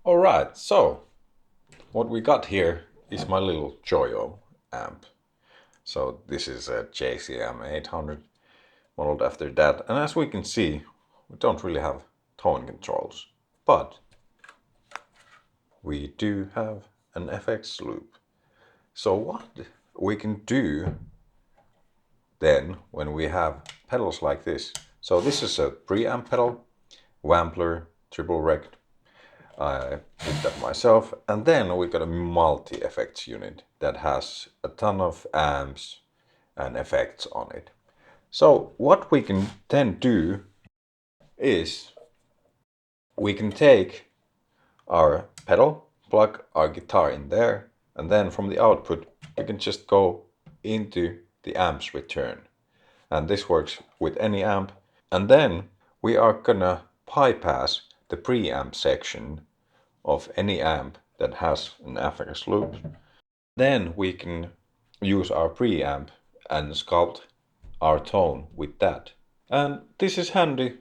Alright, so what we got here is my little Joyo amp. So this is a JCM 800 modeled after that, and as we can see, we don't really have tone controls, but we do have an FX loop. So what we can do then when we have pedals like this, so this is a preamp pedal, Wampler, triple rect. I did that myself, and then we got a multi-effects unit that has a ton of amps and effects on it. So what we can then do is we can take our pedal, plug our guitar in there, and then from the output we can just go into the amp's return. And this works with any amp. And then we are gonna bypass the preamp section of any amp that has an FX loop. Then we can use our preamp and sculpt our tone with that. And this is handy.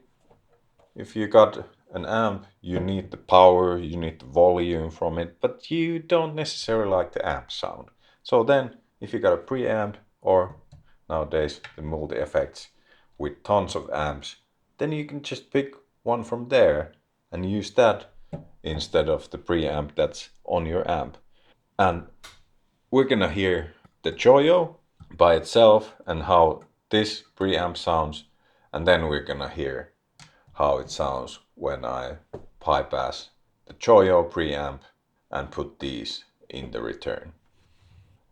If you got an amp, you need the power, you need the volume from it, but you don't necessarily like the amp sound. So then if you got a preamp, or nowadays the multi-effects with tons of amps, then you can just pick one from there and use that instead of the preamp that's on your amp. And we're gonna hear the Joyo by itself and how this preamp sounds, and then we're gonna hear how it sounds when I bypass the Joyo preamp and put these in the return.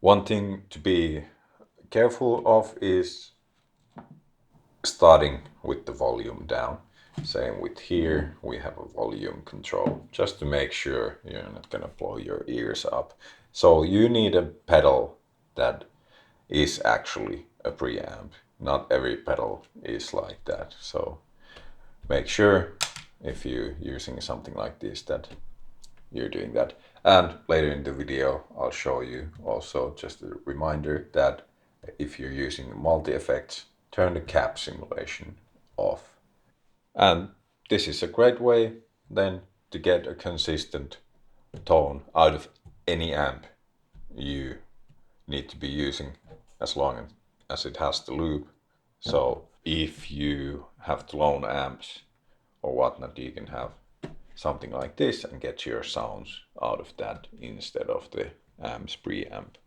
One thing to be careful of is starting with the volume down. Same with here, we have a volume control, just to make sure you're not gonna blow your ears up. So you need a pedal that is actually a preamp. Not every pedal is like that. So make sure if you're using something like this that you're doing that. And later in the video, I'll show you also just a reminder that if you're using multi-effects, turn the cap simulation off. And this is a great way then to get a consistent tone out of any amp you need to be using, as long as it has the loop. So if you have the lone amps or whatnot, you can have something like this and get your sounds out of that instead of the amp's preamp.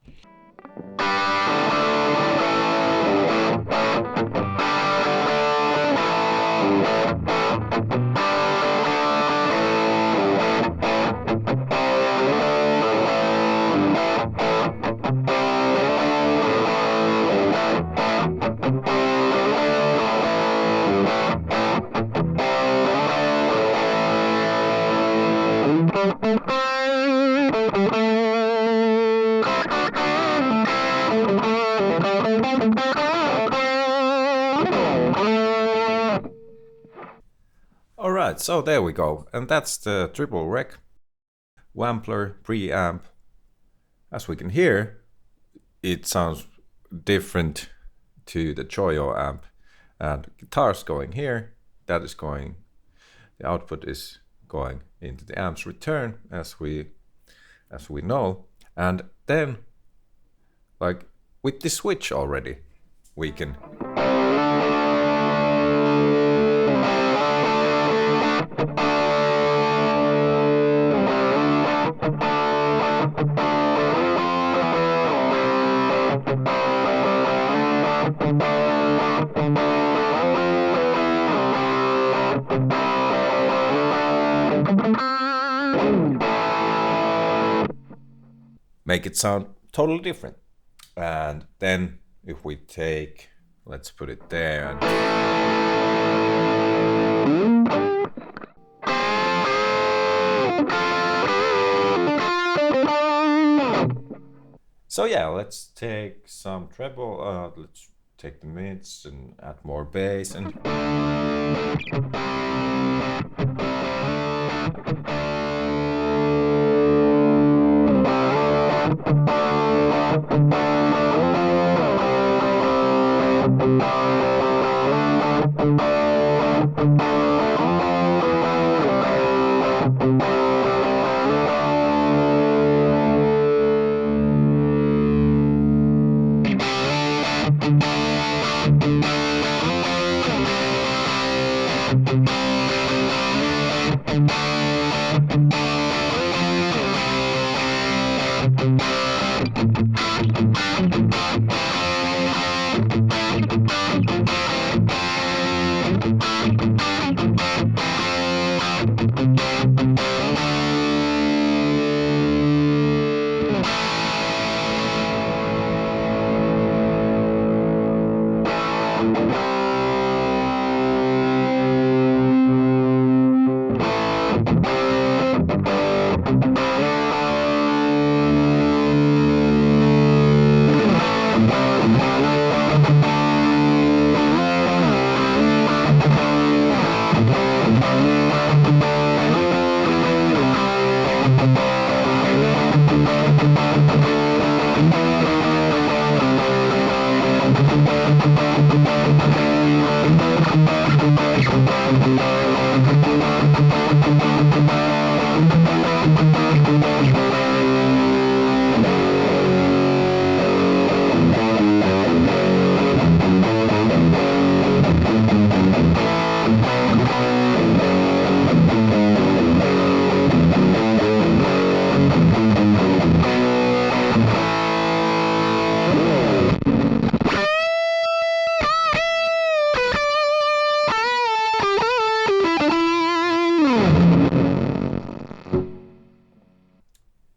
Alright, so there we go, and that's the triple rec Wampler preamp. As we can hear, it sounds different to the Joyo amp, and guitar's going here, that is going, the output is going into the amp's return, as we know. And then, like with the switch already, we can make it sound totally different. And then if we take, let's put it there, and so yeah, let's take some treble, let's take the mids and add more bass and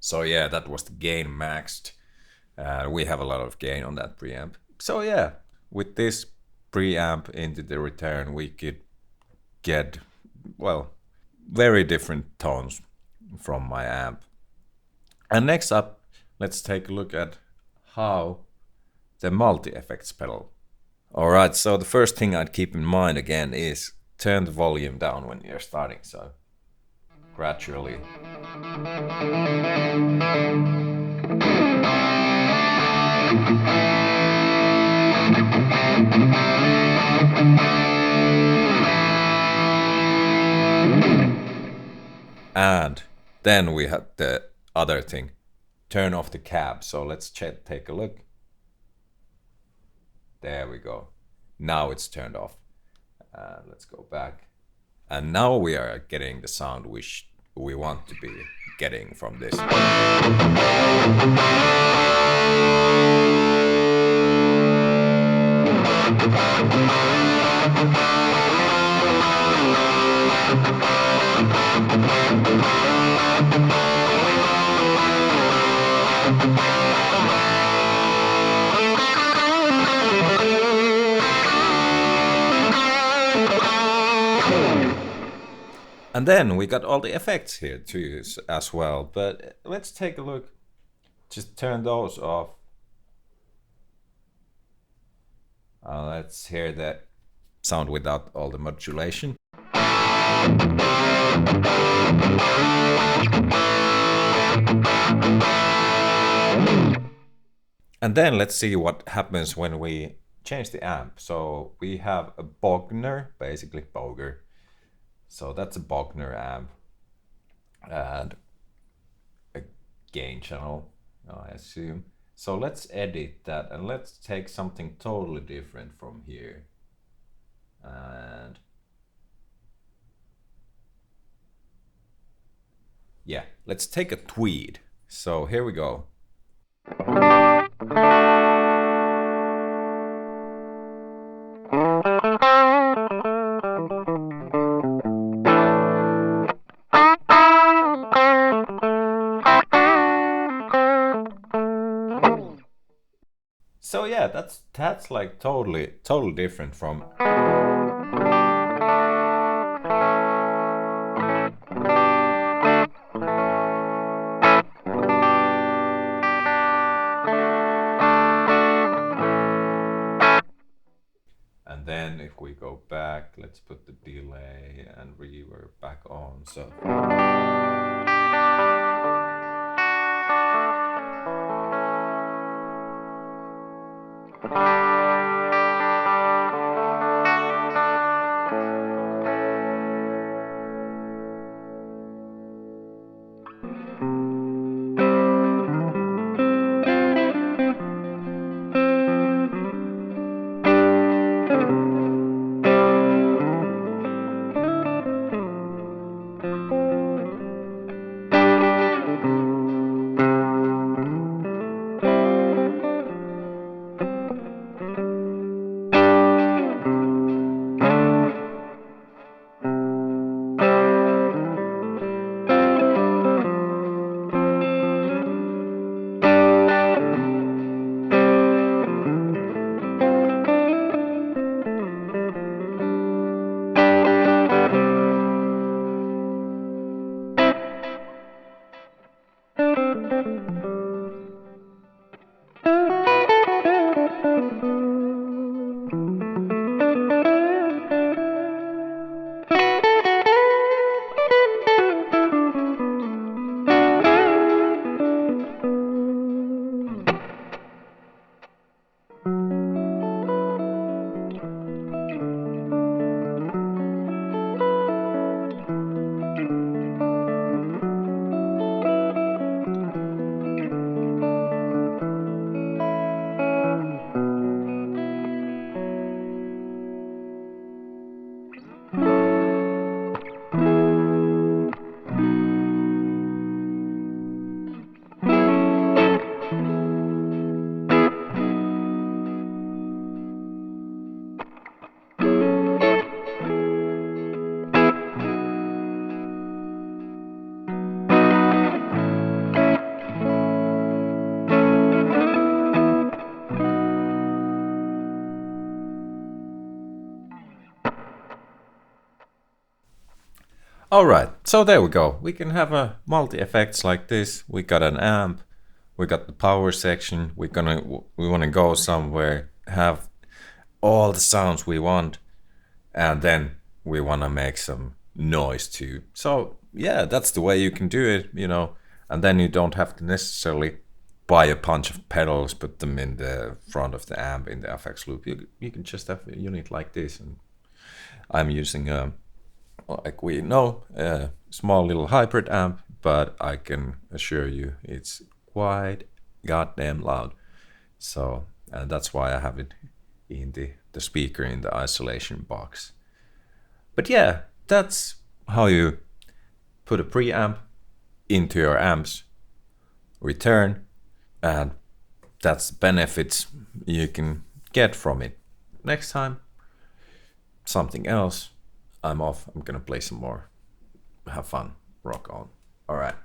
So yeah, that was the gain maxed. We have a lot of gain on that preamp. So yeah, with this preamp into the return, we could get, well, very different tones from my amp. And next up, let's take a look at how the multi-effects pedal. Alright, so the first thing I'd keep in mind again is turn the volume down when you're starting, so gradually. And then we have the other thing, turn off the cab. So let's take a look. There we go. Now it's turned off. Let's go back. And now we are getting the sound which we want to be getting from this. And then we got all the effects here too as well, but let's take a look. Just turn those off. Let's hear the sound without all the modulation. And then let's see what happens when we change the amp. So we have a Bogner, basically Boger. So that's a Bogner amp and a gain channel, I assume. So let's edit that and let's take something totally different from here. And yeah, let's take a tweed. So here we go. So yeah, that's like totally different from. And then if we go back, let's put the delay and reverb back on. So. Alright, so there we go. We can have a multi-effects like this. We got an amp, we got the power section. We want to go somewhere, have all the sounds we want, and then we want to make some noise too. So yeah, that's the way you can do it, you know. And then you don't have to necessarily buy a bunch of pedals, put them in the front of the amp in the FX loop. You can just have a unit like this. And I'm using like we know, a small little hybrid amp, but I can assure you it's quite goddamn loud. So, and that's why I have it in the speaker in the isolation box. But yeah, that's how you put a preamp into your amps, return, and that's the benefits you can get from it. Next time, something else. I'm off. I'm gonna play some more. Have fun. Rock on. All right.